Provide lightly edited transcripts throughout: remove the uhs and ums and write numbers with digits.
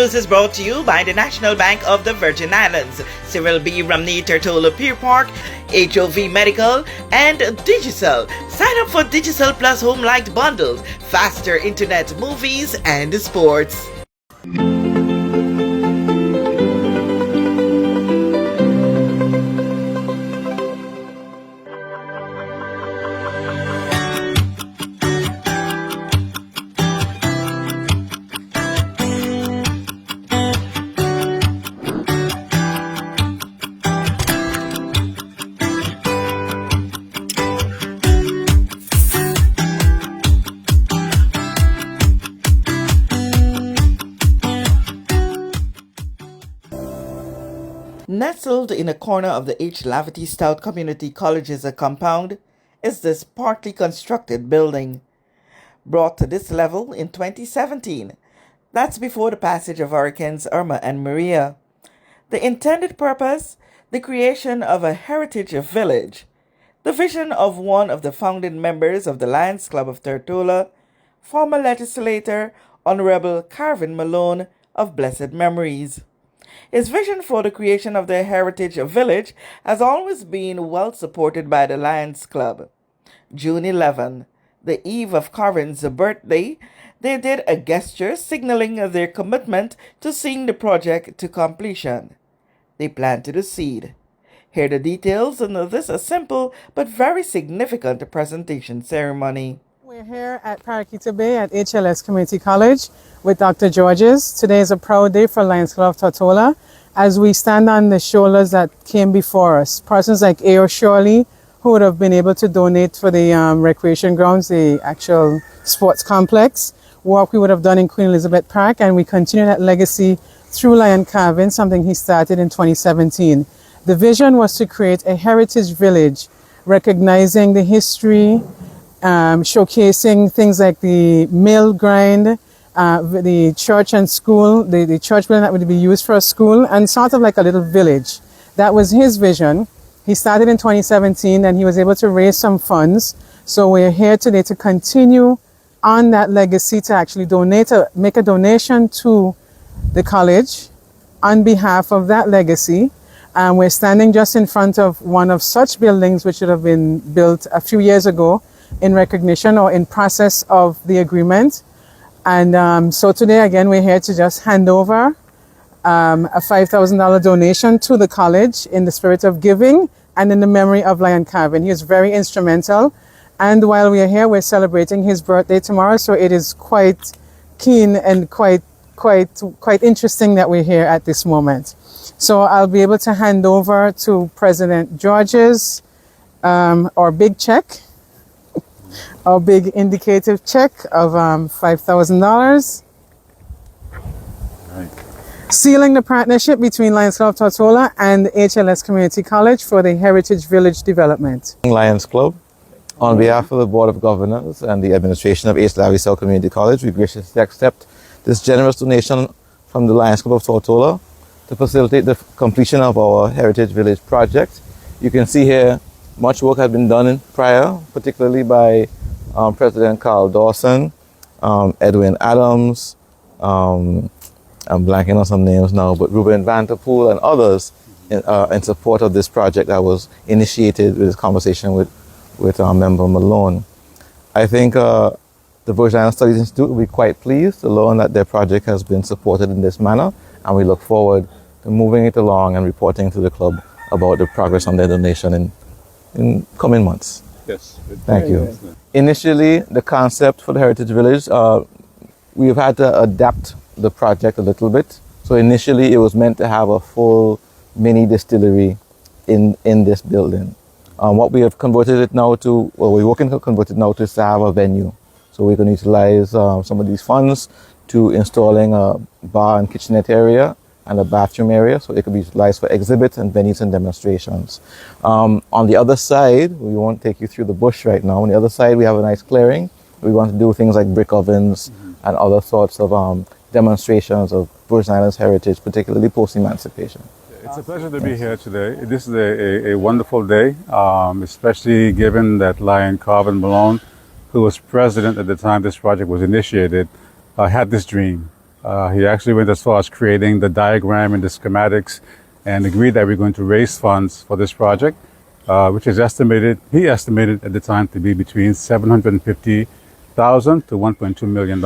news is brought to you by the National Bank of the Virgin Islands, Cyril B. Romney Tortola Pier Park, HOV Medical, and Digicel. Sign up for Digicel Plus Home Light bundles, faster internet, movies, and sports. Nestled in a corner of the H. Laverty Stout Community College's compound is this partly constructed building. Brought to this level in 2017, that's before the passage of Hurricanes Irma and Maria. The intended purpose, the creation of a heritage village. The vision of one of the founding members of the Lions Club of Tortola, former legislator Honorable Carvin Malone of blessed memories. His vision for the creation of the Heritage Village has always been well supported by the Lions Club. June 11, the eve of Carvin's birthday, they did a gesture signaling their commitment to seeing the project to completion. They planted a seed. Here are the details on this simple but very significant presentation ceremony. We're here at Parakeeta Bay at HLS Community College with Dr. Georges. Today is a proud day for Lions Club of Tortola as we stand on the shoulders that came before us. Persons like A.O. Shirley, who would have been able to donate for the recreation grounds, the actual sports complex, work we would have done in Queen Elizabeth Park, and we continue that legacy through Lion Carvin, something he started in 2017. The vision was to create a heritage village, recognizing the history, showcasing things like the mill grind, the church and school, the church building that would be used for a school, and sort of like a little village. That was his vision. He started in 2017 and he was able to raise some funds. So we're here today to continue on that legacy, to actually make a donation to the college on behalf of that legacy. And we're standing just in front of one of such buildings which should have been built a few years ago, in recognition or in process of the agreement. And so today, again, we're here to just hand over a $5,000 donation to the college in the spirit of giving and in the memory of Lion Carvin. He is very instrumental. And while we are here, we're celebrating his birthday tomorrow. So it is quite keen and quite interesting that we're here at this moment. So I'll be able to hand over to President Georges our big check. Our big indicative check of $5,000. Right. Sealing the partnership between Lions Club of Tortola and HLS Community College for the Heritage Village development. Lions Club, on behalf of the Board of Governors and the administration of H. Laverty Community College, we graciously accept this generous donation from the Lions Club of Tortola to facilitate the completion of our Heritage Village project. You can see here much work has been done prior, particularly by President Carl Dawson, Edwin Adams, I'm blanking on some names now, but Ruben Vanterpool and others in support of this project that was initiated with this conversation with Member Malone. I think the Virgin Islands Studies Institute will be quite pleased to learn that their project has been supported in this manner, and we look forward to moving it along and reporting to the club about the progress on their donation in coming months. Yes. Thank you. Initially, the concept for the Heritage Village, we've had to adapt the project a little bit. So initially, it was meant to have a full mini distillery in this building. What we have converted it now to, well, we're working to convert it now to have a venue. So we can utilize some of these funds to installing a bar and kitchenette area and a bathroom area, so it could be utilized for exhibits and venues and demonstrations. On the other side, we won't take you through the bush right now. On the other side, we have a nice clearing. We want to do things like brick ovens and other sorts of demonstrations of Virgin Islands heritage, particularly post-emancipation. It's a pleasure to be here today. This is a wonderful day, especially given that Lion Carvin Malone, who was president at the time this project was initiated, had this dream. He actually went as far as creating the diagram and the schematics and agreed that we're going to raise funds for this project, which is he estimated at the time to be between $750,000 to $1.2 million.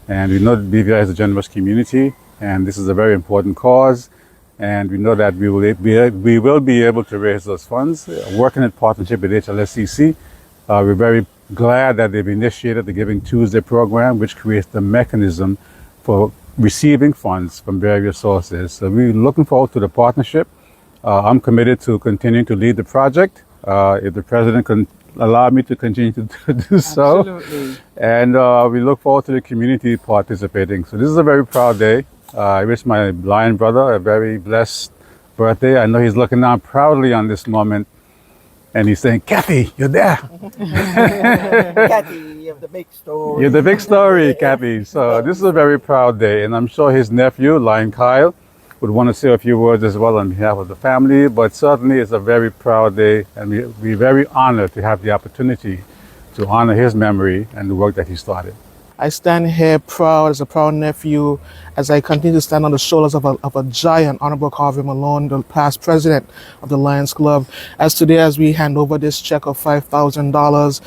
And we know that BVI is a generous community, and this is a very important cause. And we know that we will be able to raise those funds, working in partnership with HLSCC. We're very glad that they've initiated the Giving Tuesday program, which creates the mechanism for receiving funds from various sources. So we're looking forward to the partnership. I'm committed to continuing to lead the project. If the president can allow me to continue to do so. Absolutely. And we look forward to the community participating. So this is a very proud day. I wish my Lion brother a very blessed birthday. I know he's looking down proudly on this moment, and he's saying, "Kathy, you're there." Kathy, you have the big story. You're the big story, Kathy. So this is a very proud day, and I'm sure his nephew, Lion Kyle, would want to say a few words as well on behalf of the family. But certainly it's a very proud day, and we're very honored to have the opportunity to honor his memory and the work that he started. I stand here proud as a proud nephew as I continue to stand on the shoulders of a giant, Honorable Carvin Malone, the past president of the Lions Club. As today, as we hand over this check of $5,000,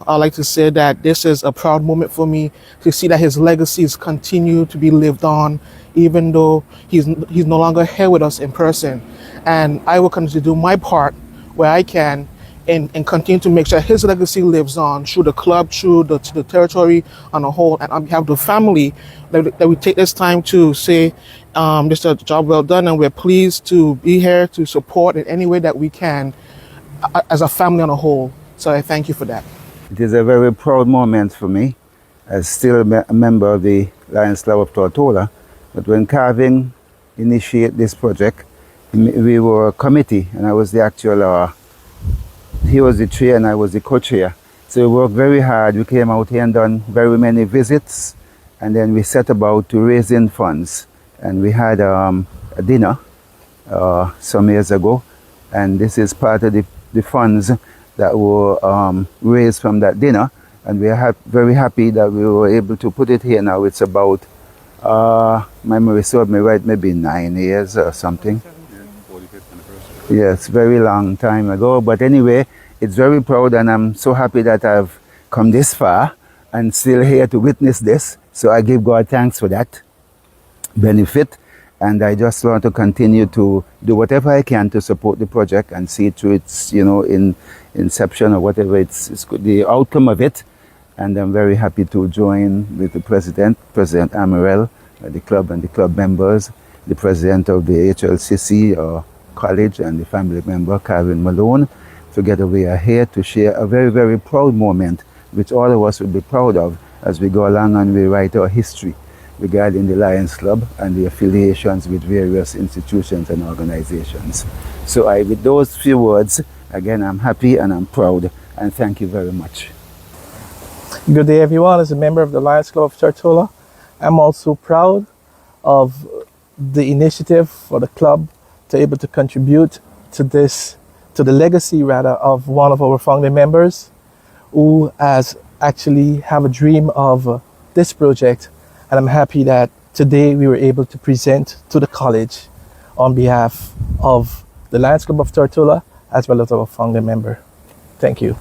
I'd like to say that this is a proud moment for me to see that his legacies continue to be lived on, even though he's no longer here with us in person. And I will continue to do my part where I can and continue to make sure his legacy lives on through the club, through the territory on a whole, and on behalf of the family, that we take this time to say this is a job well done, and we're pleased to be here to support in any way that we can as a family on a whole. So I thank you for that. It is a very proud moment for me as still a member of the Lions Club of Tortola. But when Carvin initiated this project, we were a committee, and I was the actual he was the chair and I was the co-chair. So we worked very hard. We came out here and done very many visits, and then we set about to raising funds. And we had a dinner some years ago, and this is part of the funds that were raised from that dinner. And we are very happy that we were able to put it here now. It's about, my memory served me right, maybe 9 years or something. Yes, very long time ago. But anyway, it's very proud, and I'm so happy that I've come this far and still here to witness this. So I give God thanks for that benefit. And I just want to continue to do whatever I can to support the project and see it through its, in inception or whatever it's the outcome of it. And I'm very happy to join with the President Amarel, the club and the club members, the President of the HLCC College, and the family member, Carvin Malone. Together we are here to share a very, very proud moment, which all of us will be proud of as we go along and we write our history regarding the Lions Club and the affiliations with various institutions and organizations. So with those few words, again, I'm happy and I'm proud, and thank you very much. Good day, everyone. As a member of the Lions Club of Tortola, I'm also proud of the initiative for the club to be able to contribute to the legacy rather of one of our founding members who has actually have a dream of this project. And I'm happy that today we were able to present to the college on behalf of the Lions Club of Tortola as well as our founding member. Thank you.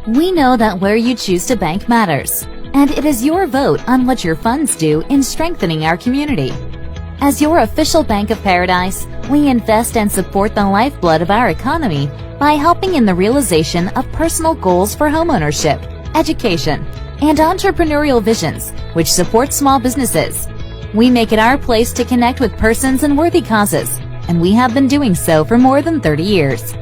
We know that where you choose to bank matters, and it is your vote on what your funds do in strengthening our community. As your official Bank of Paradise, we invest and support the lifeblood of our economy by helping in the realization of personal goals for homeownership, education, and entrepreneurial visions, which support small businesses. We make it our place to connect with persons and worthy causes, and we have been doing so for more than 30 years.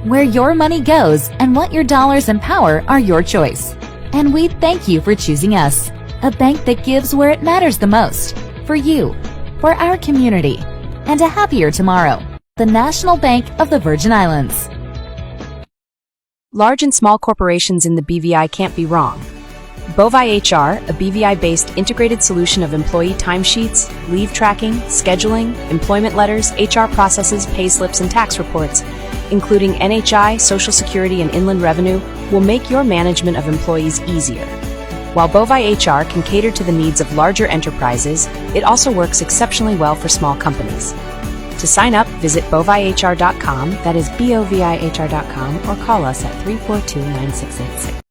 Where your money goes and what your dollars empower are your choice. And we thank you for choosing us, a bank that gives where it matters the most, for you, for our community, and a happier tomorrow. The National Bank of the Virgin Islands. Large and small corporations in the BVI can't be wrong. Bovi HR, a BVI-based integrated solution of employee timesheets, leave tracking, scheduling, employment letters, HR processes, pay slips, and tax reports, including NHI, Social Security, and Inland Revenue, will make your management of employees easier. While Bovi HR can cater to the needs of larger enterprises, it also works exceptionally well for small companies. To sign up, visit bovihr.com, that is BOVIHR.com, or call us at 342-9686.